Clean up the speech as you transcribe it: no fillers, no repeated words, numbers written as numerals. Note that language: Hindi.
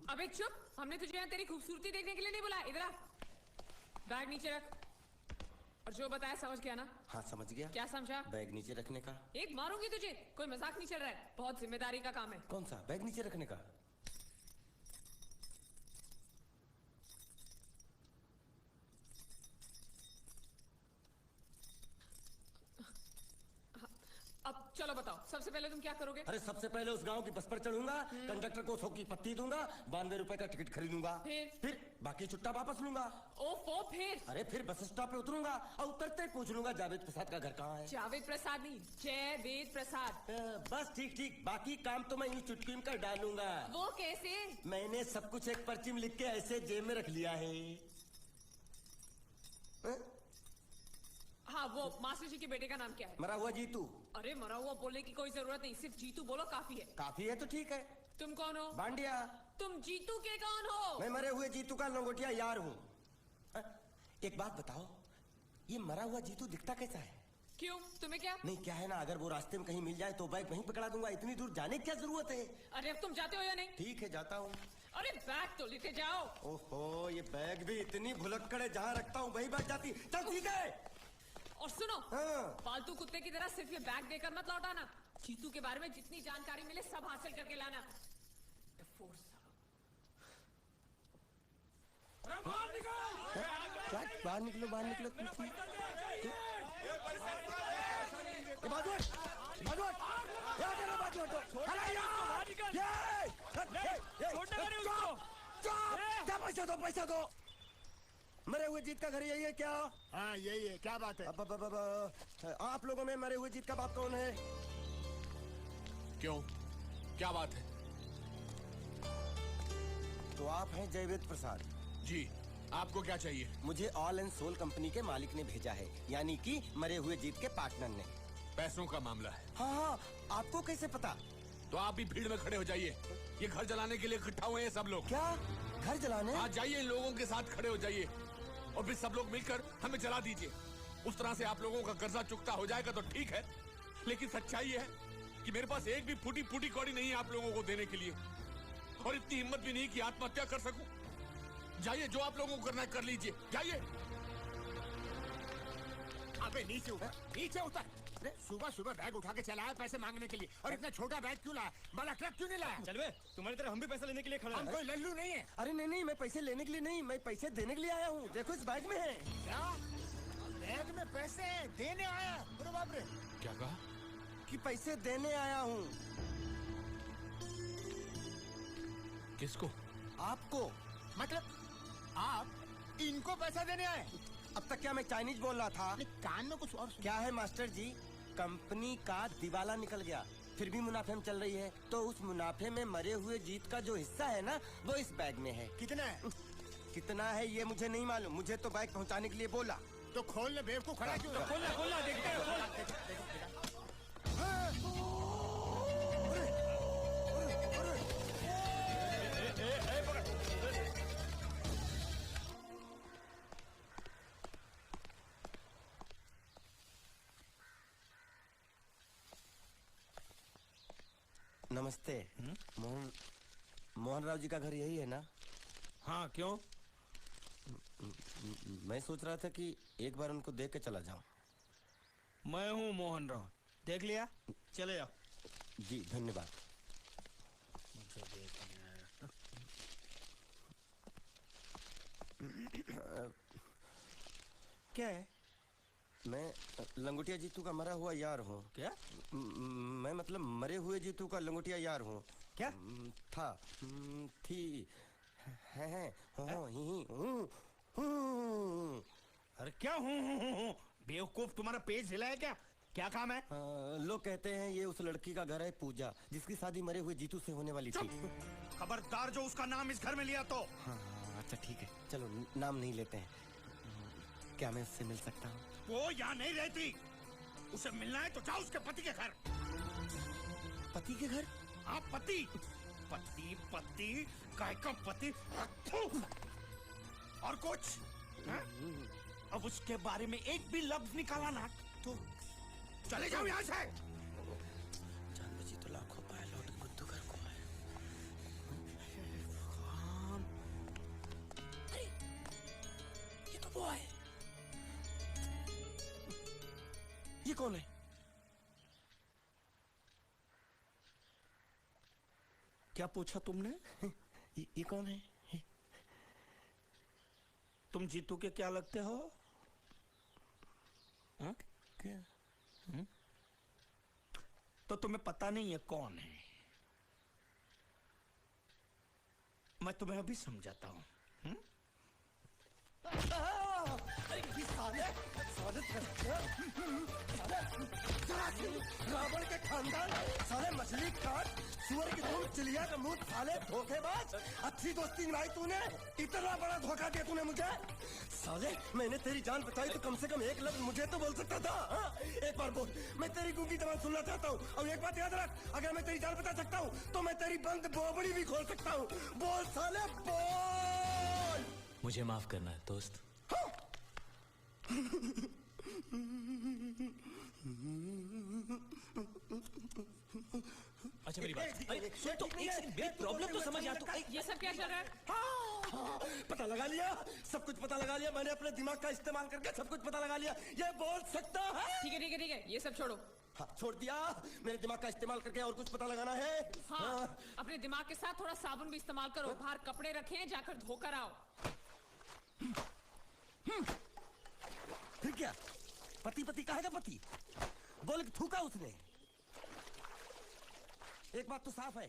अबे चुप, हमने तुझे यहाँ तेरी खूबसूरती देखने के लिए नहीं बुलाया। इधर आ, बैग नीचे रख। और जो बताया समझ गया ना? हाँ समझ गया। क्या समझा? बैग नीचे रखने का। एक मारूंगी तुझे, कोई मजाक नहीं चल रहा है, बहुत जिम्मेदारी का काम है। कौन सा? बैग नीचे रखने का। अब चलो बताओ, सबसे पहले तुम क्या करोगे? अरे सबसे पहले उस गांव की बस पर चढ़ूंगा, कंडक्टर को 100 की पत्ती दूंगा, 92 रुपए का टिकट खरीदूंगा। फिर बाकी छुट्टा वापस लूंगा। ओफो, फिर? अरे फिर बस स्टॉप पे उतरूंगा और उतरते ही पूछ लूंगा जावेद प्रसाद का घर कहाँ है। जावेद प्रसाद नहीं, जयवेद प्रसाद। बस ठीक ठीक, बाकी काम तो मैं यूं चुटकी में कर डालूंगा। वो कैसे? मैंने सब कुछ एक पर्ची में लिख के ऐसे जेब में रख लिया है। हाँ, वो मास्टर जी के बेटे का नाम क्या है? मरा हुआ जीतू। अरे मरा हुआ बोलने की कोई जरूरत नहीं, सिर्फ जीतू बोलो काफी है। काफी है तो ठीक है। तुम कौन हो? बांडिया। तुम जीतू के कौन हो? मैं मरे हुए जीतू का लंगोटिया यार हूँ। एक बात बताओ, ये मरा हुआ जीतू दिखता कैसा है? क्यों, तुम्हें क्या? नहीं क्या है ना, अगर वो रास्ते में कहीं मिल जाए तो बैग वहीं पकड़ा दूंगा, इतनी दूर जाने की क्या जरूरत है? अरे अब तुम जाते हो या नहीं? ठीक है जाता हूँ। अरे बैग तो लेते जाओ। ओहो, ये बैग भी इतनी भुलक्कड़ है, जहाँ रखता हूँ वहीं बैठ जाती। चल ठीक है। और सुनो, हाँ। पालतू कुत्ते की तरह सिर्फ ये बैग देकर मत लौटाना। जीतू के बारे में जितनी जानकारी मिले सब हासिल करके लाना। बाहर निकलो, बाहर निकलो। पैसा दो। मरे हुए जीत का घर यही है क्या? हाँ यही है। क्या बात है? आप लोगों में मरे हुए जीत का बाप कौन है? क्यों, क्या बात है? तो आप हैं जयवेद प्रसाद जी, आपको क्या चाहिए? मुझे ऑल एंड सोल कंपनी के मालिक ने भेजा है, यानी कि मरे हुए जीत के पार्टनर ने। पैसों का मामला है। हाँ, आपको कैसे पता? तो आप भी भीड़ में खड़े हो जाइए, ये घर जलाने के लिए इकट्ठा हुए हैं सब लोग। क्या घर जलाने? आज जाइए, इन लोगों के साथ खड़े हो जाइए और फिर सब लोग मिलकर हमें जला दीजिए। उस तरह से आप लोगों का कर्जा चुकता हो जाएगा तो ठीक है, लेकिन सच्चाई है कि मेरे पास एक भी फूटी फूटी कौड़ी नहीं है आप लोगों को देने के लिए, और इतनी हिम्मत भी नहीं कि आत्महत्या कर सकूं। जाइए, जो आप लोगों को करना है कर लीजिए, जाइए। अबे नीचे उतर, नीचे उतर। सुबह सुबह बैग उठा के चला है पैसे मांगने के लिए, और इतना छोटा बैग क्यों लाया? बड़ा ट्रक क्यों नहीं लाया? चल बे, तुम्हारी तरह हम भी पैसा लेने के लिए खड़े हैं। हम कोई लल्लू नहीं है। अरे नहीं नहीं, मैं पैसे लेने के लिए नहीं, मैं पैसे देने के लिए आया हूँ। देखो इस बैग में है। क्या बैग में पैसे देने आया? अरे बाप रे। क्या कहा? कि पैसे देने आया हूँ। किसको? आपको। मतलब आप इनको पैसा देने आए? अब तक क्या मैं चाइनीज बोल रहा था? कान में कुछ और क्या है मास्टर जी, कंपनी का दिवाला निकल गया, फिर भी मुनाफे में चल रही है, तो उस मुनाफे में मरे हुए जीत का जो हिस्सा है ना, वो इस बैग में है। कितना है? कितना है ये मुझे नहीं मालूम, मुझे तो बैग पहुंचाने के लिए बोला। तो खोल ले, बेवकूफ खड़ा क्यों? खोलना खोलना, देखते हैं। नमस्ते। मोहन राव जी का घर यही है ना? हाँ, क्यों? मैं सोच रहा था कि एक बार उनको देख के चला जाऊं। मैं हूँ मोहन राव, देख लिया, चले जाओ। जी धन्यवाद। क्या है? मैं लंगोटिया जीतू का मरा हुआ यार हूँ। क्या? मैं मतलब मरे हुए जीतू का लंगोटिया यार हूँ। क्या? था, थी, है, हूँ। अरे क्या हूँ? बेवकूफ, तुम्हारा पेज हिला है क्या? क्या काम है? लोग कहते हैं ये उस लड़की का घर है पूजा, जिसकी शादी मरे हुए जीतू से होने वाली थी। खबरदार जो उसका नाम इस घर में लिया तो। हाँ, अच्छा ठीक है, चलो नाम नहीं लेते हैं। क्या मैं उससे मिल सकता हूँ? वो यहाँ नहीं रहती, उसे मिलना है तो जाओ उसके पति के घर। पति के घर? हाँ, पति पति पति, काय का पति। और कुछ है? अब उसके बारे में एक भी लफ्ज निकाला ना तो चले जाओ यहाँ से। जान बची तो लाखों पाए, लौट बुद्धू घर को आए। ये कौन है? क्या पूछा तुमने? ये कौन है? तुम जीतू के क्या लगते हो? हाँ? क्या? तो तुम्हें पता नहीं है कौन है? मैं तुम्हें अभी समझाता हूं। रावण के खानदान साले मछली काट सुअर की तुम चिड़िया का मुंह साले धोखेबाज। अच्छी दोस्ती निभाई तूने, इतना बड़ा धोखा दिया तूने मुझे। साले मैंने तेरी जान बचाई तो कम से कम एक लफ्ज मुझे तो बोल सकता था। हाँ? एक बार बोल, मैं तेरी गूंगी जबान सुनना चाहता हूँ। और एक बात याद रख, अगर मैं तेरी जान बचा सकता हूँ तो मैं तेरी बंद बोबड़ी भी खोल सकता हूँ। बोल साले बोल। मुझे माफ करना है दोस्त। अच्छा मेरी बात, अरे सुन तो, एक सेकंड, मेरी प्रॉब्लम तो समझ आ तो। ये सब क्या चल रहा है? हाँ, पता लगा लिया, सब कुछ पता लगा लिया। मैंने अपने दिमाग का इस्तेमाल करके सब कुछ पता लगा लिया। ये बोल सकता है? ठीक है ठीक है ठीक है, ये सब छोड़ो। हाँ, छोड़ दिया। मेरे दिमाग का इस्तेमाल करके और कुछ पता लगाना है। हाँ, अपने दिमाग के साथ थोड़ा साबुन भी इस्तेमाल करो। बाहर कपड़े रखें, जाकर धोकर आओ। फिर क्या? पति पति कहेगा पति, बोल के थूका उसने। एक बात तो साफ है,